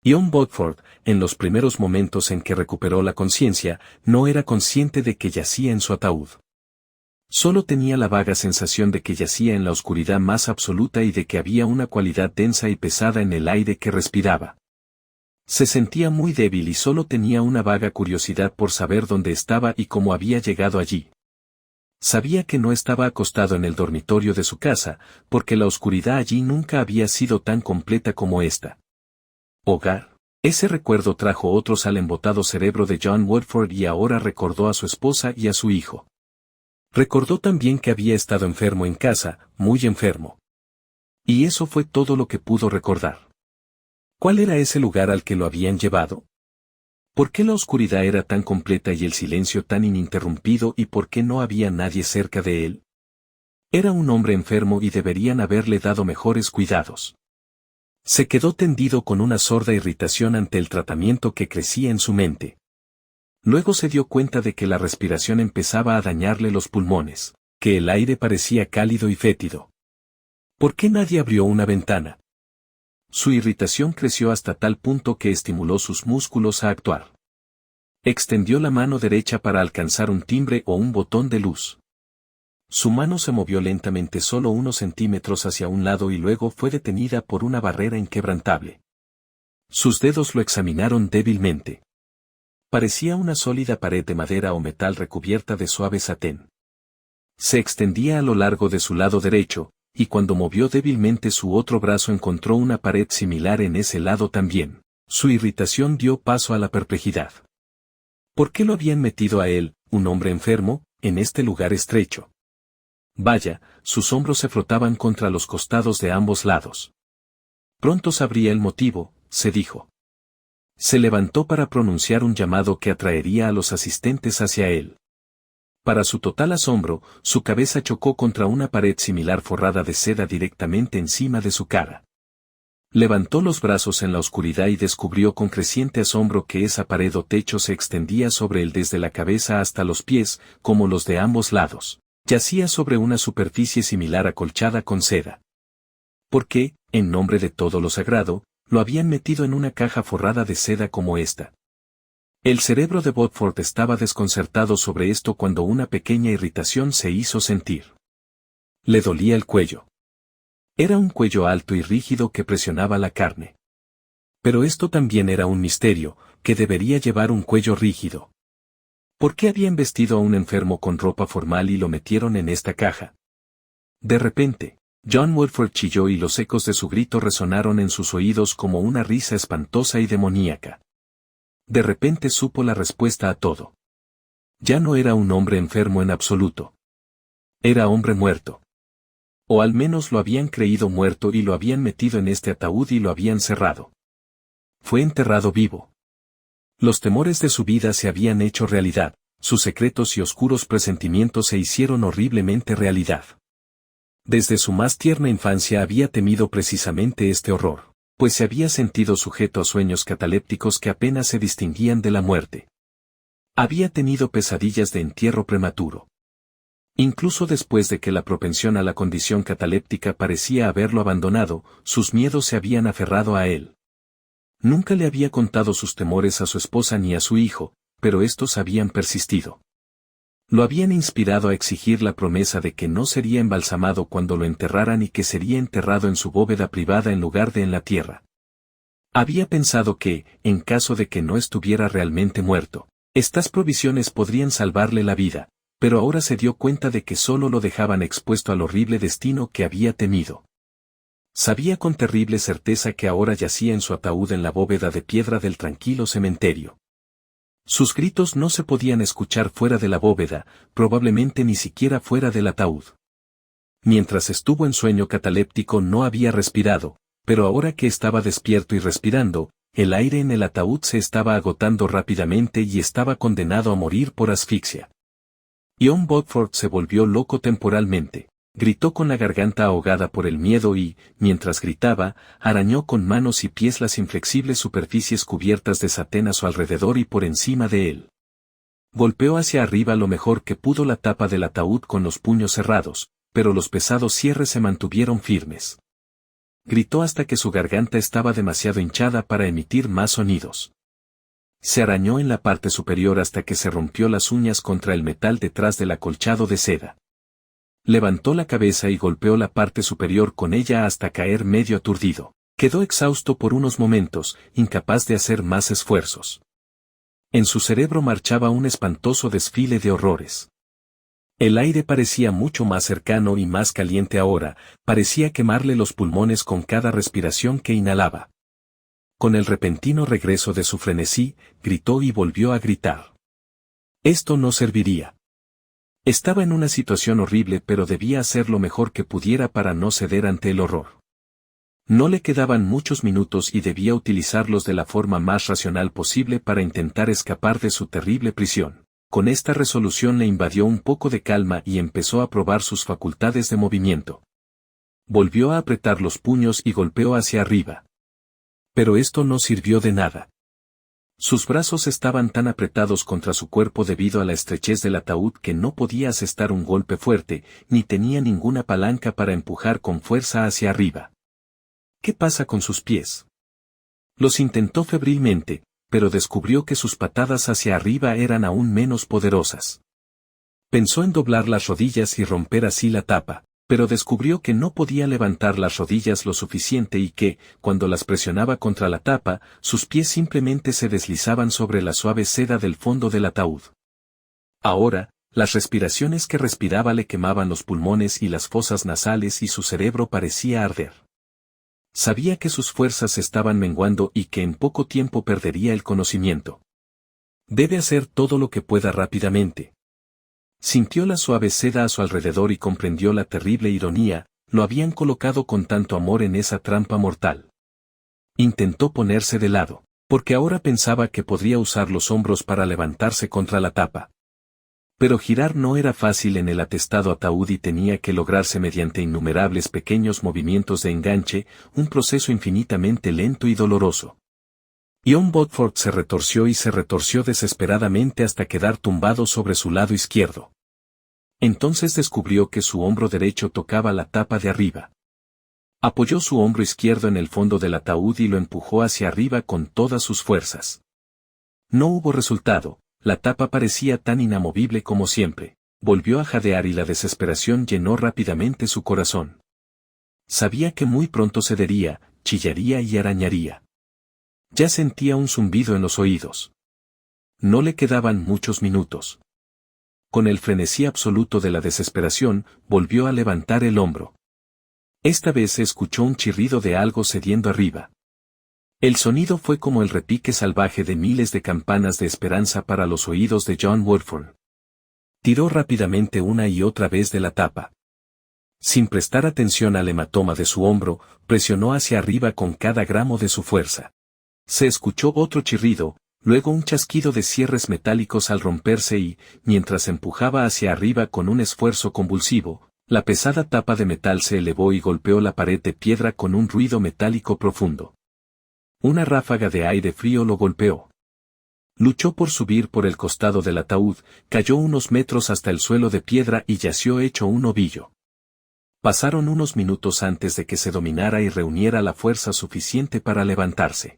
John Bodford, en los primeros momentos en que recuperó la conciencia, no era consciente de que yacía en su ataúd. Solo tenía la vaga sensación de que yacía en la oscuridad más absoluta y de que había una cualidad densa y pesada en el aire que respiraba. Se sentía muy débil y solo tenía una vaga curiosidad por saber dónde estaba y cómo había llegado allí. Sabía que no estaba acostado en el dormitorio de su casa, porque la oscuridad allí nunca había sido tan completa como esta. Hogar. Ese recuerdo trajo otros al embotado cerebro de John Woodford y ahora recordó a su esposa y a su hijo. Recordó también que había estado enfermo en casa, muy enfermo. Y eso fue todo lo que pudo recordar. ¿Cuál era ese lugar al que lo habían llevado? ¿Por qué la oscuridad era tan completa y el silencio tan ininterrumpido y por qué no había nadie cerca de él? Era un hombre enfermo y deberían haberle dado mejores cuidados. Se quedó tendido con una sorda irritación ante el tratamiento que crecía en su mente. Luego se dio cuenta de que la respiración empezaba a dañarle los pulmones, que el aire parecía cálido y fétido. ¿Por qué nadie abrió una ventana? Su irritación creció hasta tal punto que estimuló sus músculos a actuar. Extendió la mano derecha para alcanzar un timbre o un botón de luz. Su mano se movió lentamente solo unos centímetros hacia un lado y luego fue detenida por una barrera inquebrantable. Sus dedos lo examinaron débilmente. Parecía una sólida pared de madera o metal recubierta de suave satén. Se extendía a lo largo de su lado derecho, y cuando movió débilmente su otro brazo encontró una pared similar en ese lado también. Su irritación dio paso a la perplejidad. ¿Por qué lo habían metido a él, un hombre enfermo, en este lugar estrecho? Vaya, sus hombros se frotaban contra los costados de ambos lados. Pronto sabría el motivo, se dijo. Se levantó para pronunciar un llamado que atraería a los asistentes hacia él. Para su total asombro, su cabeza chocó contra una pared similar forrada de seda directamente encima de su cara. Levantó los brazos en la oscuridad y descubrió con creciente asombro que esa pared o techo se extendía sobre él desde la cabeza hasta los pies, como los de ambos lados. Yacía sobre una superficie similar acolchada con seda. ¿Por qué, en nombre de todo lo sagrado, lo habían metido en una caja forrada de seda como esta? El cerebro de Bodford estaba desconcertado sobre esto cuando una pequeña irritación se hizo sentir. Le dolía el cuello. Era un cuello alto y rígido que presionaba la carne. Pero esto también era un misterio, que debería llevar un cuello rígido. ¿Por qué habían vestido a un enfermo con ropa formal y lo metieron en esta caja? De repente, John Woodford chilló y los ecos de su grito resonaron en sus oídos como una risa espantosa y demoníaca. De repente supo la respuesta a todo. Ya no era un hombre enfermo en absoluto. Era hombre muerto. O al menos lo habían creído muerto y lo habían metido en este ataúd y lo habían cerrado. Fue enterrado vivo. Los temores de su vida se habían hecho realidad, sus secretos y oscuros presentimientos se hicieron horriblemente realidad. Desde su más tierna infancia había temido precisamente este horror, pues se había sentido sujeto a sueños catalépticos que apenas se distinguían de la muerte. Había tenido pesadillas de entierro prematuro. Incluso después de que la propensión a la condición cataléptica parecía haberlo abandonado, sus miedos se habían aferrado a él. Nunca le había contado sus temores a su esposa ni a su hijo, pero estos habían persistido. Lo habían inspirado a exigir la promesa de que no sería embalsamado cuando lo enterraran y que sería enterrado en su bóveda privada en lugar de en la tierra. Había pensado que, en caso de que no estuviera realmente muerto, estas provisiones podrían salvarle la vida, pero ahora se dio cuenta de que solo lo dejaban expuesto al horrible destino que había temido. Sabía con terrible certeza que ahora yacía en su ataúd en la bóveda de piedra del tranquilo cementerio. Sus gritos no se podían escuchar fuera de la bóveda, probablemente ni siquiera fuera del ataúd. Mientras estuvo en sueño cataléptico no había respirado, pero ahora que estaba despierto y respirando, el aire en el ataúd se estaba agotando rápidamente y estaba condenado a morir por asfixia. John Bodford se volvió loco temporalmente. Gritó con la garganta ahogada por el miedo y, mientras gritaba, arañó con manos y pies las inflexibles superficies cubiertas de satén a su alrededor y por encima de él. Golpeó hacia arriba lo mejor que pudo la tapa del ataúd con los puños cerrados, pero los pesados cierres se mantuvieron firmes. Gritó hasta que su garganta estaba demasiado hinchada para emitir más sonidos. Se arañó en la parte superior hasta que se rompió las uñas contra el metal detrás del acolchado de seda. Levantó la cabeza y golpeó la parte superior con ella hasta caer medio aturdido. Quedó exhausto por unos momentos, incapaz de hacer más esfuerzos. En su cerebro marchaba un espantoso desfile de horrores. El aire parecía mucho más cercano y más caliente ahora, parecía quemarle los pulmones con cada respiración que inhalaba. Con el repentino regreso de su frenesí, gritó y volvió a gritar. Esto no serviría. Estaba en una situación horrible, pero debía hacer lo mejor que pudiera para no ceder ante el horror. No le quedaban muchos minutos y debía utilizarlos de la forma más racional posible para intentar escapar de su terrible prisión. Con esta resolución le invadió un poco de calma y empezó a probar sus facultades de movimiento. Volvió a apretar los puños y golpeó hacia arriba. Pero esto no sirvió de nada. Sus brazos estaban tan apretados contra su cuerpo debido a la estrechez del ataúd que no podía asestar un golpe fuerte, ni tenía ninguna palanca para empujar con fuerza hacia arriba. ¿Qué pasa con sus pies? Los intentó febrilmente, pero descubrió que sus patadas hacia arriba eran aún menos poderosas. Pensó en doblar las rodillas y romper así la tapa, pero descubrió que no podía levantar las rodillas lo suficiente y que, cuando las presionaba contra la tapa, sus pies simplemente se deslizaban sobre la suave seda del fondo del ataúd. Ahora, las respiraciones que respiraba le quemaban los pulmones y las fosas nasales y su cerebro parecía arder. Sabía que sus fuerzas estaban menguando y que en poco tiempo perdería el conocimiento. Debe hacer todo lo que pueda rápidamente. Sintió la suave seda a su alrededor y comprendió la terrible ironía, lo habían colocado con tanto amor en esa trampa mortal. Intentó ponerse de lado, porque ahora pensaba que podría usar los hombros para levantarse contra la tapa. Pero girar no era fácil en el atestado ataúd y tenía que lograrse mediante innumerables pequeños movimientos de enganche, un proceso infinitamente lento y doloroso. John Bodford se retorció desesperadamente hasta quedar tumbado sobre su lado izquierdo. Entonces descubrió que su hombro derecho tocaba la tapa de arriba. Apoyó su hombro izquierdo en el fondo del ataúd y lo empujó hacia arriba con todas sus fuerzas. No hubo resultado. La tapa parecía tan inamovible como siempre. Volvió a jadear y la desesperación llenó rápidamente su corazón. Sabía que muy pronto cedería, chillaría y arañaría. Ya sentía un zumbido en los oídos. No le quedaban muchos minutos. Con el frenesí absoluto de la desesperación, volvió a levantar el hombro. Esta vez se escuchó un chirrido de algo cediendo arriba. El sonido fue como el repique salvaje de miles de campanas de esperanza para los oídos de John Woodford. Tiró rápidamente una y otra vez de la tapa. Sin prestar atención al hematoma de su hombro, presionó hacia arriba con cada gramo de su fuerza. Se escuchó otro chirrido, luego un chasquido de cierres metálicos al romperse y, mientras empujaba hacia arriba con un esfuerzo convulsivo, la pesada tapa de metal se elevó y golpeó la pared de piedra con un ruido metálico profundo. Una ráfaga de aire frío lo golpeó. Luchó por subir por el costado del ataúd, cayó unos metros hasta el suelo de piedra y yació hecho un ovillo. Pasaron unos minutos antes de que se dominara y reuniera la fuerza suficiente para levantarse.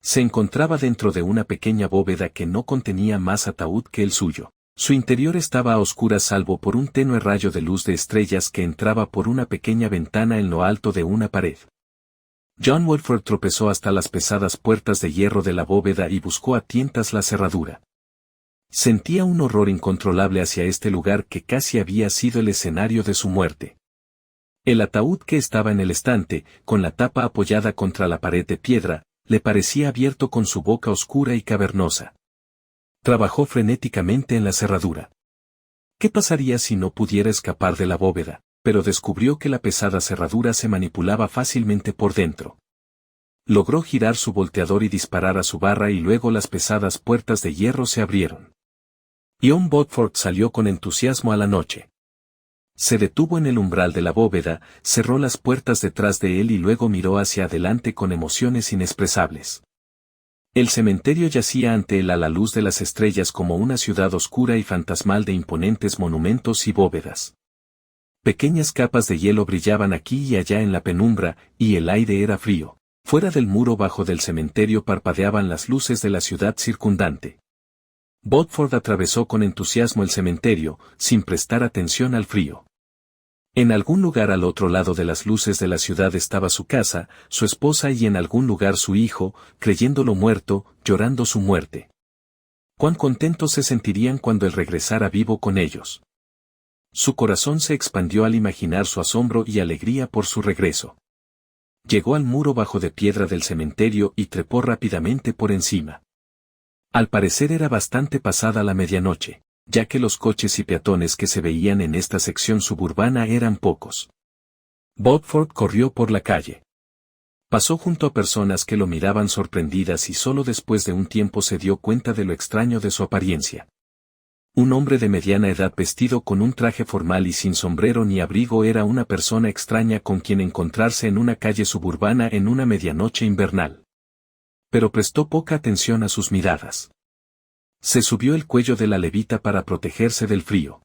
Se encontraba dentro de una pequeña bóveda que no contenía más ataúd que el suyo. Su interior estaba a oscuras salvo por un tenue rayo de luz de estrellas que entraba por una pequeña ventana en lo alto de una pared. John Woodford tropezó hasta las pesadas puertas de hierro de la bóveda y buscó a tientas la cerradura. Sentía un horror incontrolable hacia este lugar que casi había sido el escenario de su muerte. El ataúd que estaba en el estante, con la tapa apoyada contra la pared de piedra, le parecía abierto con su boca oscura y cavernosa. Trabajó frenéticamente en la cerradura. ¿Qué pasaría si no pudiera escapar de la bóveda? Pero descubrió que la pesada cerradura se manipulaba fácilmente por dentro. Logró girar su volteador y disparar a su barra y luego las pesadas puertas de hierro se abrieron. John Bodford salió con entusiasmo a la noche. Se detuvo en el umbral de la bóveda, cerró las puertas detrás de él y luego miró hacia adelante con emociones inexpresables. El cementerio yacía ante él a la luz de las estrellas como una ciudad oscura y fantasmal de imponentes monumentos y bóvedas. Pequeñas capas de hielo brillaban aquí y allá en la penumbra, y el aire era frío. Fuera del muro bajo del cementerio parpadeaban las luces de la ciudad circundante. Bodford atravesó con entusiasmo el cementerio, sin prestar atención al frío. En algún lugar al otro lado de las luces de la ciudad estaba su casa, su esposa y en algún lugar su hijo, creyéndolo muerto, llorando su muerte. Cuán contentos se sentirían cuando él regresara vivo con ellos. Su corazón se expandió al imaginar su asombro y alegría por su regreso. Llegó al muro bajo de piedra del cementerio y trepó rápidamente por encima. Al parecer era bastante pasada la medianoche, ya que los coches y peatones que se veían en esta sección suburbana eran pocos. Bodford corrió por la calle. Pasó junto a personas que lo miraban sorprendidas y solo después de un tiempo se dio cuenta de lo extraño de su apariencia. Un hombre de mediana edad vestido con un traje formal y sin sombrero ni abrigo era una persona extraña con quien encontrarse en una calle suburbana en una medianoche invernal. Pero prestó poca atención a sus miradas. Se subió el cuello de la levita para protegerse del frío.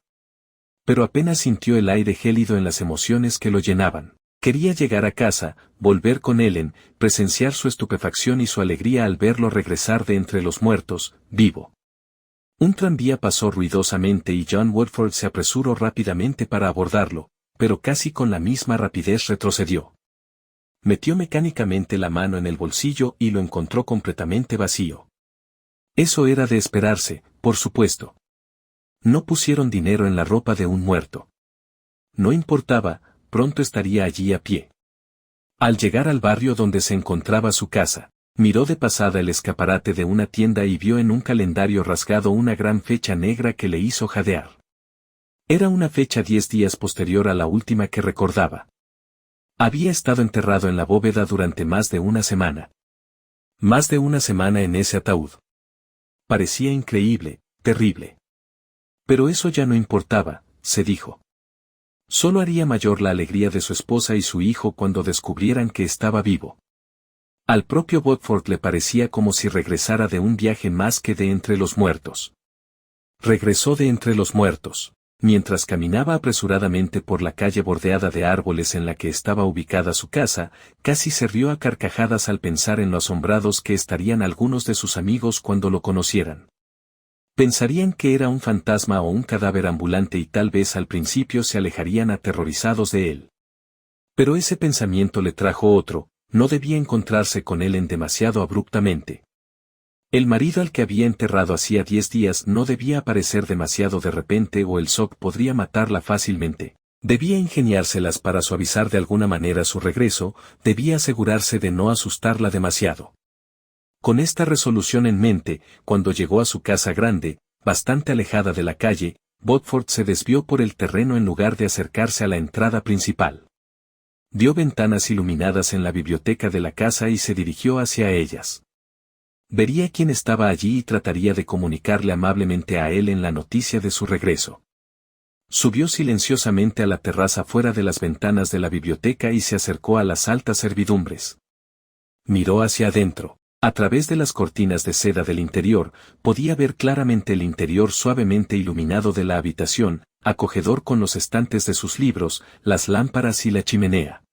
Pero apenas sintió el aire gélido en las emociones que lo llenaban. Quería llegar a casa, volver con Ellen, presenciar su estupefacción y su alegría al verlo regresar de entre los muertos, vivo. Un tranvía pasó ruidosamente y John Woodford se apresuró rápidamente para abordarlo, pero casi con la misma rapidez retrocedió. Metió mecánicamente la mano en el bolsillo y lo encontró completamente vacío. Eso era de esperarse, por supuesto. No pusieron dinero en la ropa de un muerto. No importaba, pronto estaría allí a pie. Al llegar al barrio donde se encontraba su casa, miró de pasada el escaparate de una tienda y vio en un calendario rasgado una gran fecha negra que le hizo jadear. Era una fecha 10 días posterior a la última que recordaba. Había estado enterrado en la bóveda durante más de una semana. Más de una semana en ese ataúd. Parecía increíble, terrible. Pero eso ya no importaba, se dijo. Solo haría mayor la alegría de su esposa y su hijo cuando descubrieran que estaba vivo. Al propio Bodford le parecía como si regresara de un viaje más que de entre los muertos. Regresó de entre los muertos. Mientras caminaba apresuradamente por la calle bordeada de árboles en la que estaba ubicada su casa, casi se rió a carcajadas al pensar en lo asombrados que estarían algunos de sus amigos cuando lo conocieran. Pensarían que era un fantasma o un cadáver ambulante y tal vez al principio se alejarían aterrorizados de él. Pero ese pensamiento le trajo otro. No debía encontrarse con Ellen demasiado abruptamente. El marido al que había enterrado hacía 10 días no debía aparecer demasiado de repente o el shock podría matarla fácilmente. Debía ingeniárselas para suavizar de alguna manera su regreso, debía asegurarse de no asustarla demasiado. Con esta resolución en mente, cuando llegó a su casa grande, bastante alejada de la calle, Bodford se desvió por el terreno en lugar de acercarse a la entrada principal. Vio ventanas iluminadas en la biblioteca de la casa y se dirigió hacia ellas. Vería quién estaba allí y trataría de comunicarle amablemente a él en la noticia de su regreso. Subió silenciosamente a la terraza fuera de las ventanas de la biblioteca y se acercó a las altas servidumbres. Miró hacia adentro. A través de las cortinas de seda del interior, podía ver claramente el interior suavemente iluminado de la habitación, acogedor con los estantes de sus libros, las lámparas y la chimenea.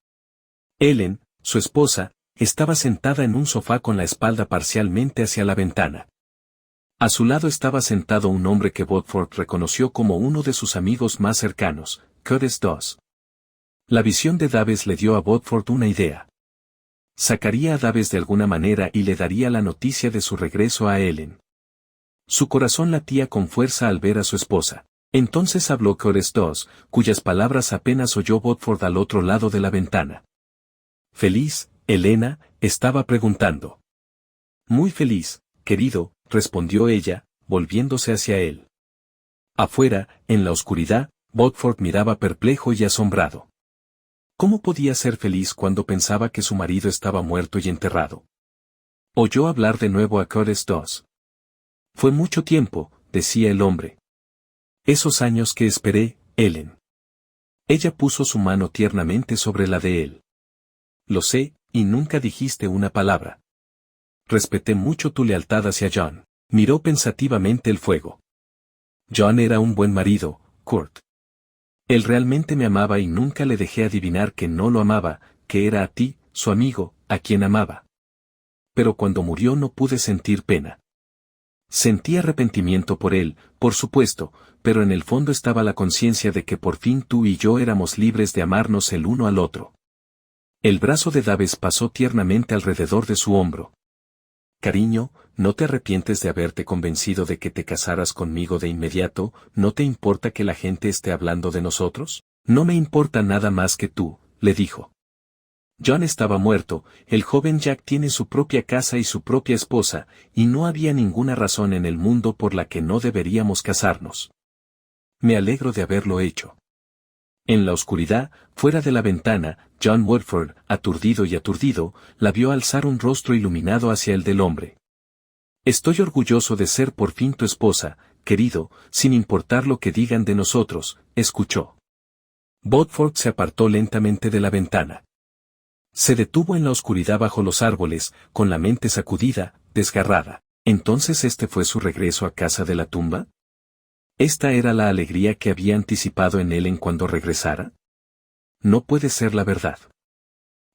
Ellen, su esposa, estaba sentada en un sofá con la espalda parcialmente hacia la ventana. A su lado estaba sentado un hombre que Bodford reconoció como uno de sus amigos más cercanos, Curtis Dawes. La visión de Daves le dio a Bodford una idea. Sacaría a Daves de alguna manera y le daría la noticia de su regreso a Ellen. Su corazón latía con fuerza al ver a su esposa. Entonces habló Curtis Dawes, cuyas palabras apenas oyó Bodford al otro lado de la ventana. ¿Feliz, Elena?, estaba preguntando. Muy feliz, querido, respondió ella, volviéndose hacia él. Afuera, en la oscuridad, Bodford miraba perplejo y asombrado. ¿Cómo podía ser feliz cuando pensaba que su marido estaba muerto y enterrado? Oyó hablar de nuevo a Curtis Dawes. Fue mucho tiempo, decía el hombre. Esos años que esperé, Ellen. Ella puso su mano tiernamente sobre la de él. Lo sé, y nunca dijiste una palabra. Respeté mucho tu lealtad hacia John. Miró pensativamente el fuego. John era un buen marido, Kurt. Él realmente me amaba y nunca le dejé adivinar que no lo amaba, que era a ti, su amigo, a quien amaba. Pero cuando murió no pude sentir pena. Sentí arrepentimiento por él, por supuesto, pero en el fondo estaba la conciencia de que por fin tú y yo éramos libres de amarnos el uno al otro. El brazo de Daves pasó tiernamente alrededor de su hombro. Cariño, ¿no te arrepientes de haberte convencido de que te casaras conmigo de inmediato? ¿No te importa que la gente esté hablando de nosotros? No me importa nada más que tú, le dijo. John estaba muerto, el joven Jack tiene su propia casa y su propia esposa, y no había ninguna razón en el mundo por la que no deberíamos casarnos. Me alegro de haberlo hecho. En la oscuridad, fuera de la ventana, John Woodford, aturdido, la vio alzar un rostro iluminado hacia el del hombre. Estoy orgulloso de ser por fin tu esposa, querido, sin importar lo que digan de nosotros, escuchó. Woodford se apartó lentamente de la ventana. Se detuvo en la oscuridad bajo los árboles, con la mente sacudida, desgarrada. ¿Entonces este fue su regreso a casa de la tumba? ¿Esta era la alegría que había anticipado en Ellen cuando regresara? No puede ser la verdad.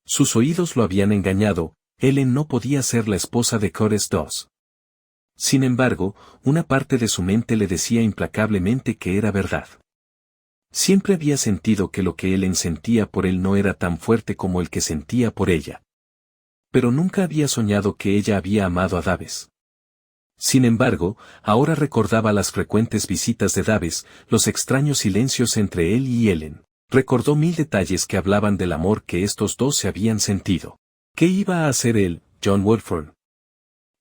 Sus oídos lo habían engañado, Ellen no podía ser la esposa de Cores II. Sin embargo, una parte de su mente le decía implacablemente que era verdad. Siempre había sentido que lo que Ellen sentía por él no era tan fuerte como el que sentía por ella. Pero nunca había soñado que ella había amado a Daves. Sin embargo, ahora recordaba las frecuentes visitas de Daves, los extraños silencios entre él y Ellen. Recordó 1000 detalles que hablaban del amor que estos dos se habían sentido. ¿Qué iba a hacer él, John Woodford?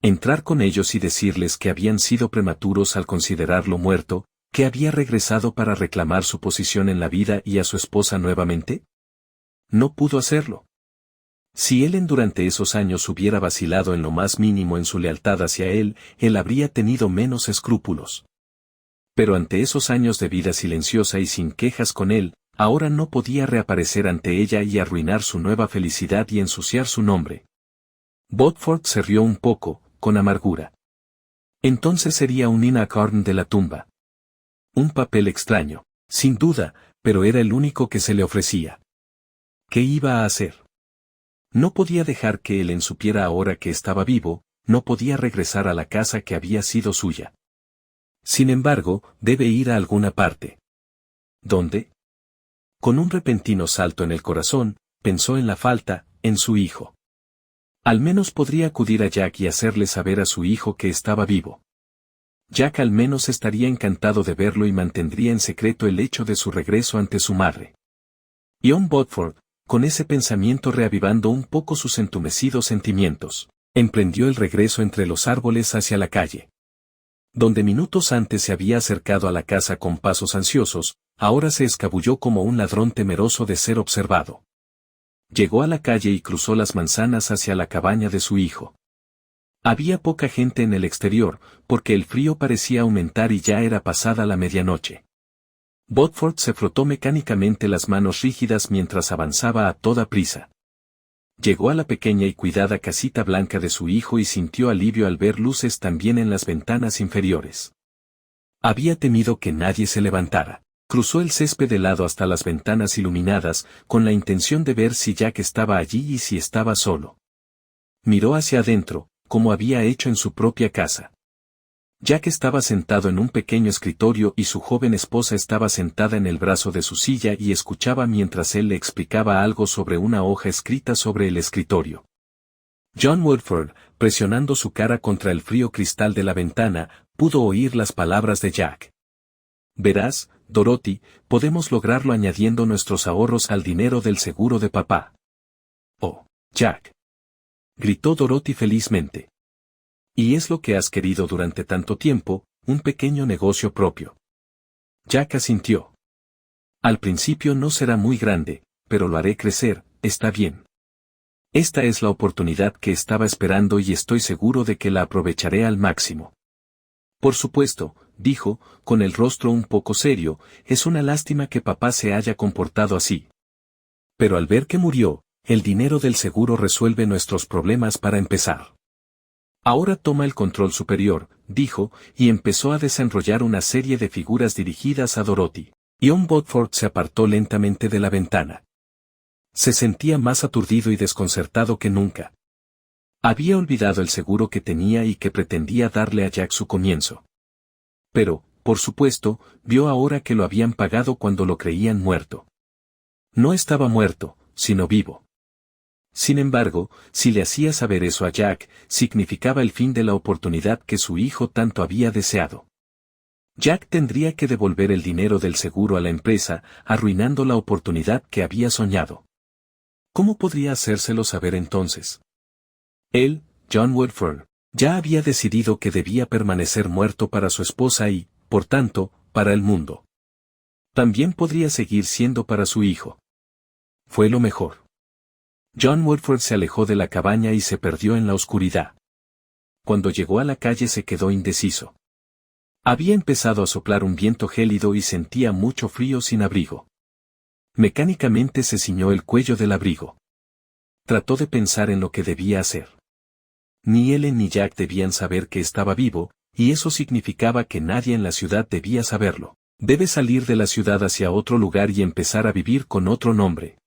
Entrar con ellos y decirles que habían sido prematuros al considerarlo muerto, que había regresado para reclamar su posición en la vida y a su esposa nuevamente? No pudo hacerlo. Si Ellen durante esos años hubiera vacilado en lo más mínimo en su lealtad hacia él habría tenido menos escrúpulos. Pero ante esos años de vida silenciosa y sin quejas con él, ahora no podía reaparecer ante ella y arruinar su nueva felicidad y ensuciar su nombre. Woodford se rió un poco, con amargura. Entonces sería un Nina Carn de la tumba. Un papel extraño, sin duda, pero era el único que se le ofrecía. ¿Qué iba a hacer? No podía dejar que Ellen supiera ahora que estaba vivo, no podía regresar a la casa que había sido suya. Sin embargo, debe ir a alguna parte. ¿Dónde? Con un repentino salto en el corazón, pensó en la falta, en su hijo. Al menos podría acudir a Jack y hacerle saber a su hijo que estaba vivo. Jack al menos estaría encantado de verlo y mantendría en secreto el hecho de su regreso ante su madre. John Woodford, con ese pensamiento reavivando un poco sus entumecidos sentimientos, emprendió el regreso entre los árboles hacia la calle. Donde minutos antes se había acercado a la casa con pasos ansiosos, ahora se escabulló como un ladrón temeroso de ser observado. Llegó a la calle y cruzó las manzanas hacia la cabaña de su hijo. Había poca gente en el exterior, porque el frío parecía aumentar y ya era pasada la medianoche. Woodford se frotó mecánicamente las manos rígidas mientras avanzaba a toda prisa. Llegó a la pequeña y cuidada casita blanca de su hijo y sintió alivio al ver luces también en las ventanas inferiores. Había temido que nadie se levantara. Cruzó el césped helado hasta las ventanas iluminadas, con la intención de ver si Jack estaba allí y si estaba solo. Miró hacia adentro, como había hecho en su propia casa. Jack estaba sentado en un pequeño escritorio y su joven esposa estaba sentada en el brazo de su silla y escuchaba mientras él le explicaba algo sobre una hoja escrita sobre el escritorio. John Woodford, presionando su cara contra el frío cristal de la ventana, pudo oír las palabras de Jack. Verás, Dorothy, podemos lograrlo añadiendo nuestros ahorros al dinero del seguro de papá. Oh, Jack. Gritó Dorothy felizmente. Y es lo que has querido durante tanto tiempo, un pequeño negocio propio. Jack asintió. Al principio no será muy grande, pero lo haré crecer, está bien. Esta es la oportunidad que estaba esperando y estoy seguro de que la aprovecharé al máximo. Por supuesto, dijo, con el rostro un poco serio, es una lástima que papá se haya comportado así. Pero al ver que murió, el dinero del seguro resuelve nuestros problemas para empezar. Ahora toma el control superior, dijo, y empezó a desenrollar una serie de figuras dirigidas a Dorothy. John Bodford se apartó lentamente de la ventana. Se sentía más aturdido y desconcertado que nunca. Había olvidado el seguro que tenía y que pretendía darle a Jack su comienzo. Pero, por supuesto, vio ahora que lo habían pagado cuando lo creían muerto. No estaba muerto, sino vivo. Sin embargo, si le hacía saber eso a Jack, significaba el fin de la oportunidad que su hijo tanto había deseado. Jack tendría que devolver el dinero del seguro a la empresa, arruinando la oportunidad que había soñado. ¿Cómo podría hacérselo saber entonces? Él, John Woodford, ya había decidido que debía permanecer muerto para su esposa y, por tanto, para el mundo. También podría seguir siendo para su hijo. Fue lo mejor. John Woodford se alejó de la cabaña y se perdió en la oscuridad. Cuando llegó a la calle se quedó indeciso. Había empezado a soplar un viento gélido y sentía mucho frío sin abrigo. Mecánicamente se ciñó el cuello del abrigo. Trató de pensar en lo que debía hacer. Ni Ellen ni Jack debían saber que estaba vivo, y eso significaba que nadie en la ciudad debía saberlo. Debe salir de la ciudad hacia otro lugar y empezar a vivir con otro nombre.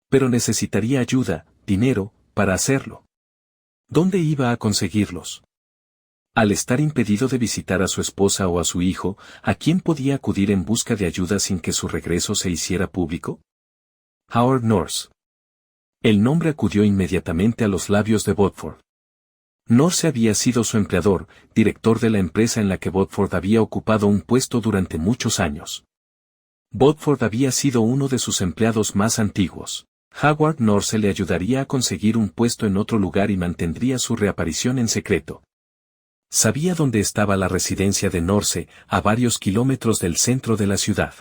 Pero necesitaría ayuda, dinero, para hacerlo. ¿Dónde iba a conseguirlos? Al estar impedido de visitar a su esposa o a su hijo, ¿a quién podía acudir en busca de ayuda sin que su regreso se hiciera público? Howard Norse. El nombre acudió inmediatamente a los labios de Bodford. Norse había sido su empleador, director de la empresa en la que Bodford había ocupado un puesto durante muchos años. Bodford había sido uno de sus empleados más antiguos. Howard Norse le ayudaría a conseguir un puesto en otro lugar y mantendría su reaparición en secreto. Sabía dónde estaba la residencia de Norse, a varios kilómetros del centro de la ciudad.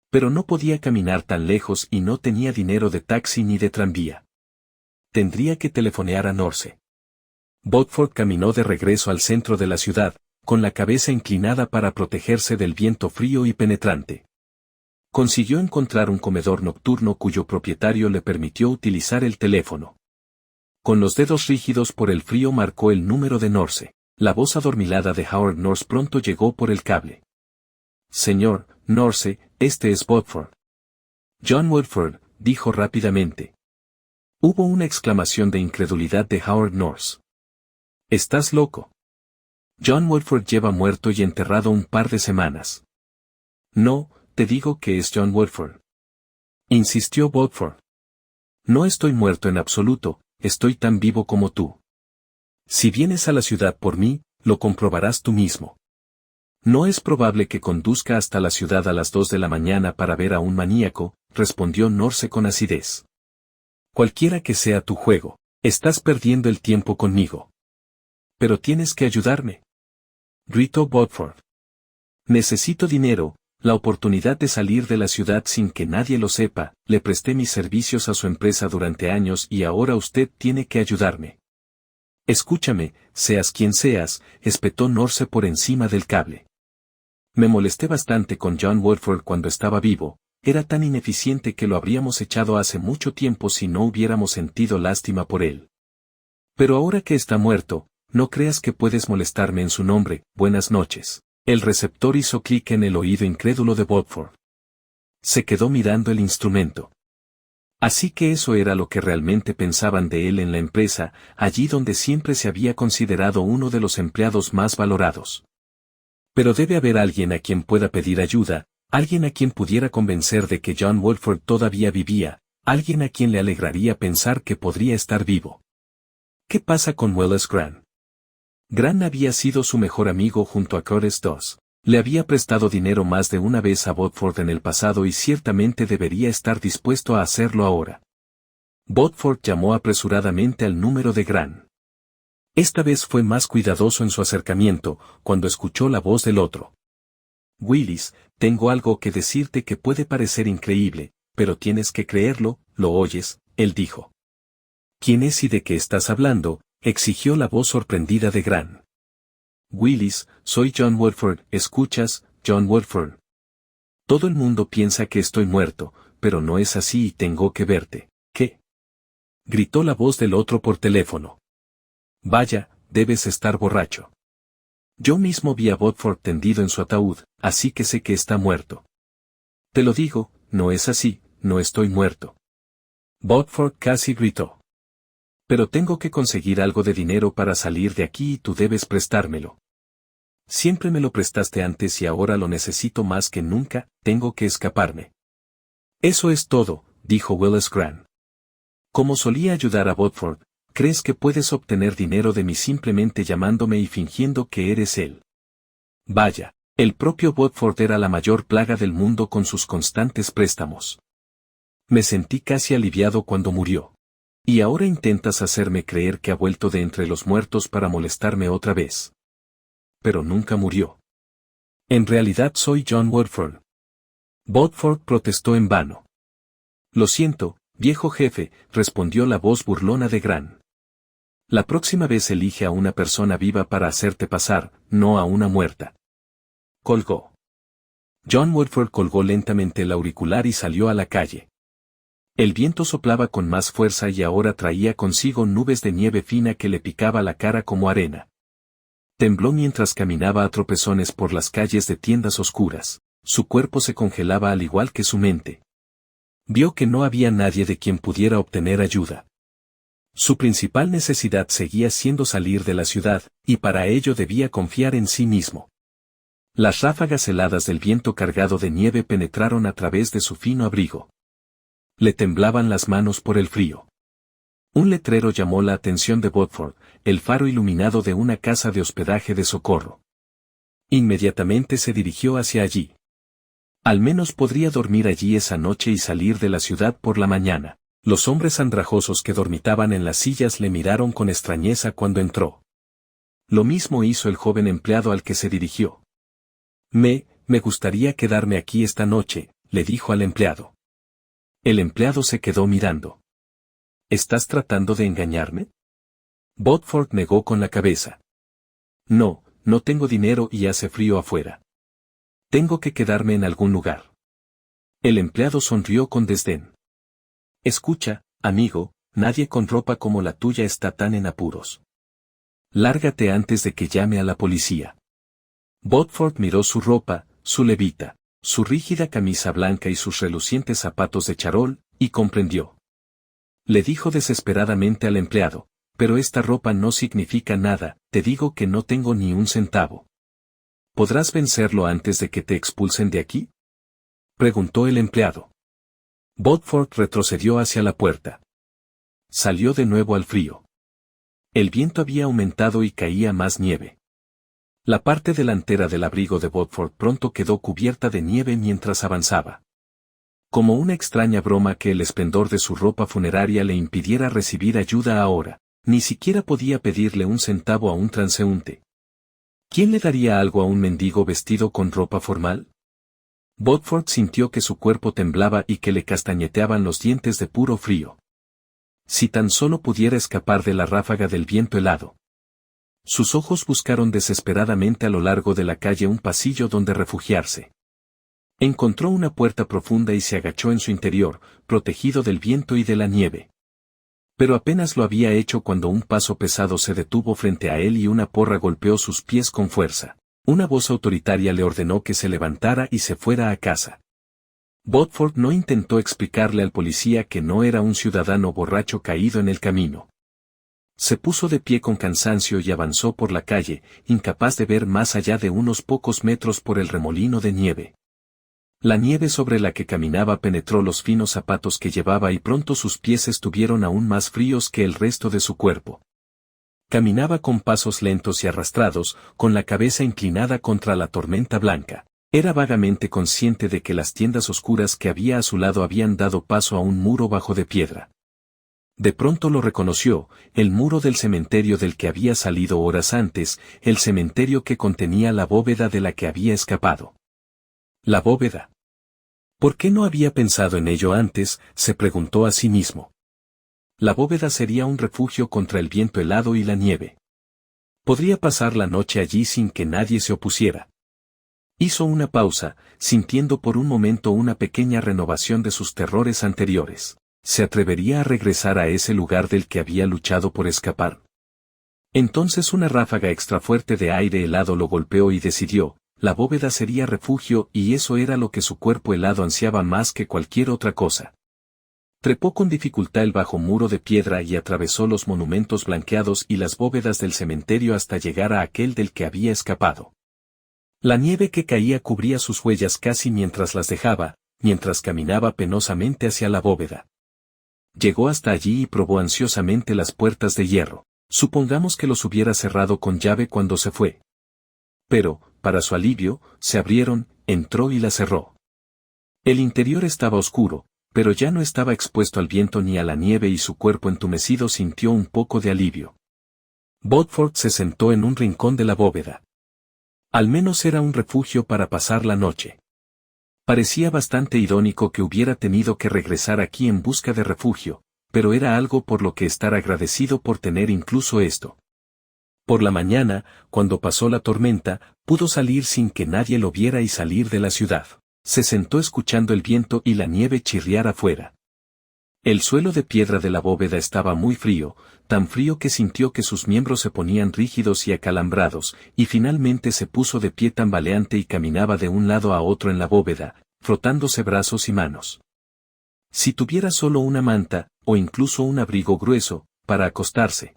Pero no podía caminar tan lejos y no tenía dinero de taxi ni de tranvía. Tendría que telefonear a Norse. Bodford caminó de regreso al centro de la ciudad, con la cabeza inclinada para protegerse del viento frío y penetrante. Consiguió encontrar un comedor nocturno cuyo propietario le permitió utilizar el teléfono. Con los dedos rígidos por el frío marcó el número de Norse. La voz adormilada de Howard Norse pronto llegó por el cable. Señor Norse, este es Bodford. John Woodford, dijo rápidamente. Hubo una exclamación de incredulidad de Howard Norse. ¿Estás loco? John Woodford lleva muerto y enterrado un par de semanas. No, te digo que es John Woodford. Insistió Bodford. No estoy muerto en absoluto, estoy tan vivo como tú. Si vienes a la ciudad por mí, lo comprobarás tú mismo. No es probable que conduzca hasta la ciudad a las 2 de la mañana para ver a un maníaco, respondió Norse con acidez. Cualquiera que sea tu juego, estás perdiendo el tiempo conmigo. Pero tienes que ayudarme. Gritó Bodford. Necesito dinero, la oportunidad de salir de la ciudad sin que nadie lo sepa, le presté mis servicios a su empresa durante años y ahora usted tiene que ayudarme. Escúchame, seas quien seas, espetó Norse por encima del cable. Me molesté bastante con John Woodford cuando estaba vivo, era tan ineficiente que lo habríamos echado hace mucho tiempo si no hubiéramos sentido lástima por él. Pero ahora que está muerto, no creas que puedes molestarme en su nombre, buenas noches. El receptor hizo clic en el oído incrédulo de Bodford. Se quedó mirando el instrumento. Así que eso era lo que realmente pensaban de él en la empresa, allí donde siempre se había considerado uno de los empleados más valorados. Pero debe haber alguien a quien pueda pedir ayuda, alguien a quien pudiera convencer de que John Woodford todavía vivía, alguien a quien le alegraría pensar que podría estar vivo. ¿Qué pasa con Wallace Grant? Grant había sido su mejor amigo junto a Curtis Doss. Le había prestado dinero más de una vez a Bodford en el pasado y ciertamente debería estar dispuesto a hacerlo ahora. Bodford llamó apresuradamente al número de Grant. Esta vez fue más cuidadoso en su acercamiento, cuando escuchó la voz del otro. Willis, tengo algo que decirte que puede parecer increíble, pero tienes que creerlo, ¿lo oyes?, él dijo. ¿Quién es y de qué estás hablando?, exigió la voz sorprendida de Grant. Willis, soy John Woodford, ¿escuchas, John Woodford? Todo el mundo piensa que estoy muerto, pero no es así y tengo que verte. ¿Qué? Gritó la voz del otro por teléfono. Vaya, debes estar borracho. Yo mismo vi a Bodford tendido en su ataúd, así que sé que está muerto. Te lo digo, no es así, no estoy muerto. Bodford casi gritó. Pero tengo que conseguir algo de dinero para salir de aquí y tú debes prestármelo. Siempre me lo prestaste antes y ahora lo necesito más que nunca, tengo que escaparme. Eso es todo, dijo Willis Grant. Como solía ayudar a Bodford, ¿crees que puedes obtener dinero de mí simplemente llamándome y fingiendo que eres él? Vaya, el propio Bodford era la mayor plaga del mundo con sus constantes préstamos. Me sentí casi aliviado cuando murió. Y ahora intentas hacerme creer que ha vuelto de entre los muertos para molestarme otra vez. Pero nunca murió. En realidad soy John Woodford. Bodford protestó en vano. Lo siento, viejo jefe, respondió la voz burlona de Grant. La próxima vez elige a una persona viva para hacerte pasar, no a una muerta. Colgó. John Woodford colgó lentamente el auricular y salió a la calle. El viento soplaba con más fuerza y ahora traía consigo nubes de nieve fina que le picaba la cara como arena. Tembló mientras caminaba a tropezones por las calles de tiendas oscuras. Su cuerpo se congelaba al igual que su mente. Vio que no había nadie de quien pudiera obtener ayuda. Su principal necesidad seguía siendo salir de la ciudad, y para ello debía confiar en sí mismo. Las ráfagas heladas del viento cargado de nieve penetraron a través de su fino abrigo. Le temblaban las manos por el frío. Un letrero llamó la atención de Bodford, el faro iluminado de una casa de hospedaje de socorro. Inmediatamente se dirigió hacia allí. Al menos podría dormir allí esa noche y salir de la ciudad por la mañana. Los hombres andrajosos que dormitaban en las sillas le miraron con extrañeza cuando entró. Lo mismo hizo el joven empleado al que se dirigió. Me gustaría quedarme aquí esta noche, le dijo al empleado. El empleado se quedó mirando. ¿Estás tratando de engañarme? Bodford negó con la cabeza. No, no tengo dinero y hace frío afuera. Tengo que quedarme en algún lugar. El empleado sonrió con desdén. Escucha, amigo, nadie con ropa como la tuya está tan en apuros. Lárgate antes de que llame a la policía. Bodford miró su ropa, su levita, su rígida camisa blanca y sus relucientes zapatos de charol, y comprendió. Le dijo desesperadamente al empleado, pero esta ropa no significa nada, te digo que no tengo ni un centavo. ¿Podrás vencerlo antes de que te expulsen de aquí? Preguntó el empleado. Bodford retrocedió hacia la puerta. Salió de nuevo al frío. El viento había aumentado y caía más nieve. La parte delantera del abrigo de Bodford pronto quedó cubierta de nieve mientras avanzaba. Como una extraña broma que el esplendor de su ropa funeraria le impidiera recibir ayuda ahora, ni siquiera podía pedirle un centavo a un transeúnte. ¿Quién le daría algo a un mendigo vestido con ropa formal? Bodford sintió que su cuerpo temblaba y que le castañeteaban los dientes de puro frío. Si tan solo pudiera escapar de la ráfaga del viento helado. Sus ojos buscaron desesperadamente a lo largo de la calle un pasillo donde refugiarse. Encontró una puerta profunda y se agachó en su interior, protegido del viento y de la nieve. Pero apenas lo había hecho cuando un paso pesado se detuvo frente a él y una porra golpeó sus pies con fuerza. Una voz autoritaria le ordenó que se levantara y se fuera a casa. Bodford no intentó explicarle al policía que no era un ciudadano borracho caído en el camino. Se puso de pie con cansancio y avanzó por la calle, incapaz de ver más allá de unos pocos metros por el remolino de nieve. La nieve sobre la que caminaba penetró los finos zapatos que llevaba y pronto sus pies estuvieron aún más fríos que el resto de su cuerpo. Caminaba con pasos lentos y arrastrados, con la cabeza inclinada contra la tormenta blanca. Era vagamente consciente de que las tiendas oscuras que había a su lado habían dado paso a un muro bajo de piedra. De pronto lo reconoció, el muro del cementerio del que había salido horas antes, el cementerio que contenía la bóveda de la que había escapado. La bóveda. ¿Por qué no había pensado en ello antes?, se preguntó a sí mismo. La bóveda sería un refugio contra el viento helado y la nieve. Podría pasar la noche allí sin que nadie se opusiera. Hizo una pausa, sintiendo por un momento una pequeña renovación de sus terrores anteriores. ¿Se atrevería a regresar a ese lugar del que había luchado por escapar? Entonces una ráfaga extra fuerte de aire helado lo golpeó y decidió, la bóveda sería refugio y eso era lo que su cuerpo helado ansiaba más que cualquier otra cosa. Trepó con dificultad el bajo muro de piedra y atravesó los monumentos blanqueados y las bóvedas del cementerio hasta llegar a aquel del que había escapado. La nieve que caía cubría sus huellas casi mientras las dejaba, mientras caminaba penosamente hacia la bóveda. Llegó hasta allí y probó ansiosamente las puertas de hierro. Supongamos que los hubiera cerrado con llave cuando se fue. Pero, para su alivio, se abrieron, entró y las cerró. El interior estaba oscuro, pero ya no estaba expuesto al viento ni a la nieve y su cuerpo entumecido sintió un poco de alivio. Bodford se sentó en un rincón de la bóveda. Al menos era un refugio para pasar la noche. Parecía bastante irónico que hubiera tenido que regresar aquí en busca de refugio, pero era algo por lo que estar agradecido por tener incluso esto. Por la mañana, cuando pasó la tormenta, pudo salir sin que nadie lo viera y salir de la ciudad. Se sentó escuchando el viento y la nieve chirriar afuera. El suelo de piedra de la bóveda estaba muy frío, tan frío que sintió que sus miembros se ponían rígidos y acalambrados, y finalmente se puso de pie tambaleante y caminaba de un lado a otro en la bóveda, frotándose brazos y manos. Si tuviera solo una manta, o incluso un abrigo grueso, para acostarse,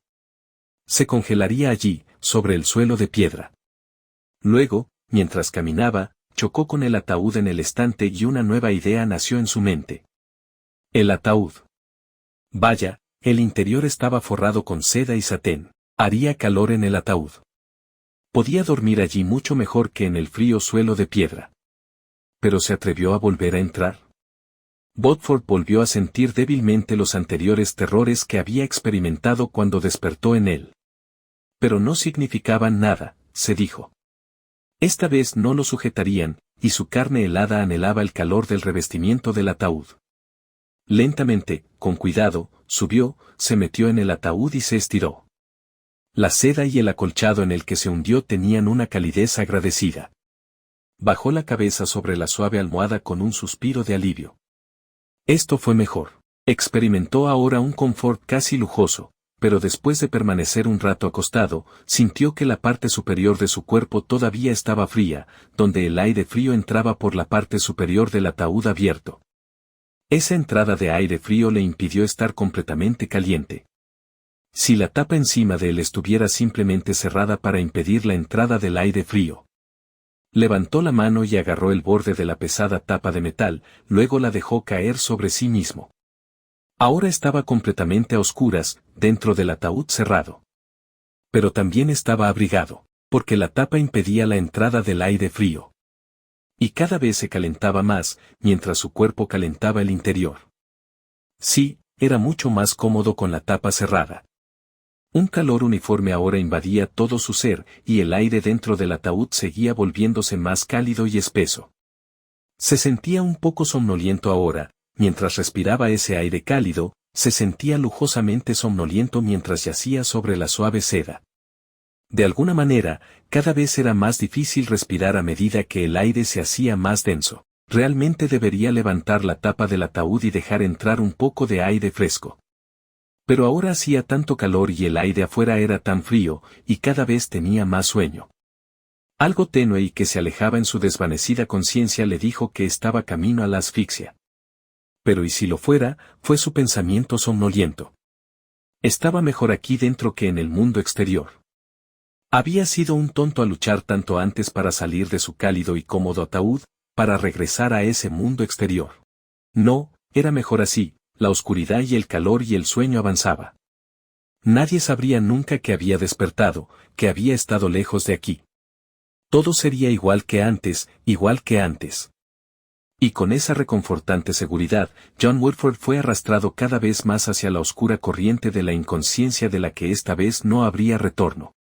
se congelaría allí, sobre el suelo de piedra. Luego, mientras caminaba, chocó con el ataúd en el estante y una nueva idea nació en su mente. El ataúd. Vaya, el interior estaba forrado con seda y satén. Haría calor en el ataúd. Podía dormir allí mucho mejor que en el frío suelo de piedra. ¿Pero se atrevió a volver a entrar? Bodford volvió a sentir débilmente los anteriores terrores que había experimentado cuando despertó en él. Pero no significaban nada, se dijo. Esta vez no lo sujetarían, y su carne helada anhelaba el calor del revestimiento del ataúd. Lentamente, con cuidado, subió, se metió en el ataúd y se estiró. La seda y el acolchado en el que se hundió tenían una calidez agradecida. Bajó la cabeza sobre la suave almohada con un suspiro de alivio. Esto fue mejor. Experimentó ahora un confort casi lujoso, pero después de permanecer un rato acostado, sintió que la parte superior de su cuerpo todavía estaba fría, donde el aire frío entraba por la parte superior del ataúd abierto. Esa entrada de aire frío le impidió estar completamente caliente. Si la tapa encima de él estuviera simplemente cerrada para impedir la entrada del aire frío. Levantó la mano y agarró el borde de la pesada tapa de metal, luego la dejó caer sobre sí mismo. Ahora estaba completamente a oscuras, dentro del ataúd cerrado. Pero también estaba abrigado, porque la tapa impedía la entrada del aire frío. Y cada vez se calentaba más, mientras su cuerpo calentaba el interior. Sí, era mucho más cómodo con la tapa cerrada. Un calor uniforme ahora invadía todo su ser, y el aire dentro del ataúd seguía volviéndose más cálido y espeso. Se sentía un poco somnoliento ahora, mientras respiraba ese aire cálido, se sentía lujosamente somnoliento mientras yacía sobre la suave seda. De alguna manera, cada vez era más difícil respirar a medida que el aire se hacía más denso. Realmente debería levantar la tapa del ataúd y dejar entrar un poco de aire fresco. Pero ahora hacía tanto calor y el aire afuera era tan frío, y cada vez tenía más sueño. Algo tenue y que se alejaba en su desvanecida conciencia le dijo que estaba camino a la asfixia. Pero y si lo fuera, fue su pensamiento somnoliento. Estaba mejor aquí dentro que en el mundo exterior. Había sido un tonto a luchar tanto antes para salir de su cálido y cómodo ataúd, para regresar a ese mundo exterior. No, era mejor así, la oscuridad y el calor y el sueño avanzaba. Nadie sabría nunca que había despertado, que había estado lejos de aquí. Todo sería igual que antes, igual que antes. Y con esa reconfortante seguridad, John Woodford fue arrastrado cada vez más hacia la oscura corriente de la inconsciencia de la que esta vez no habría retorno.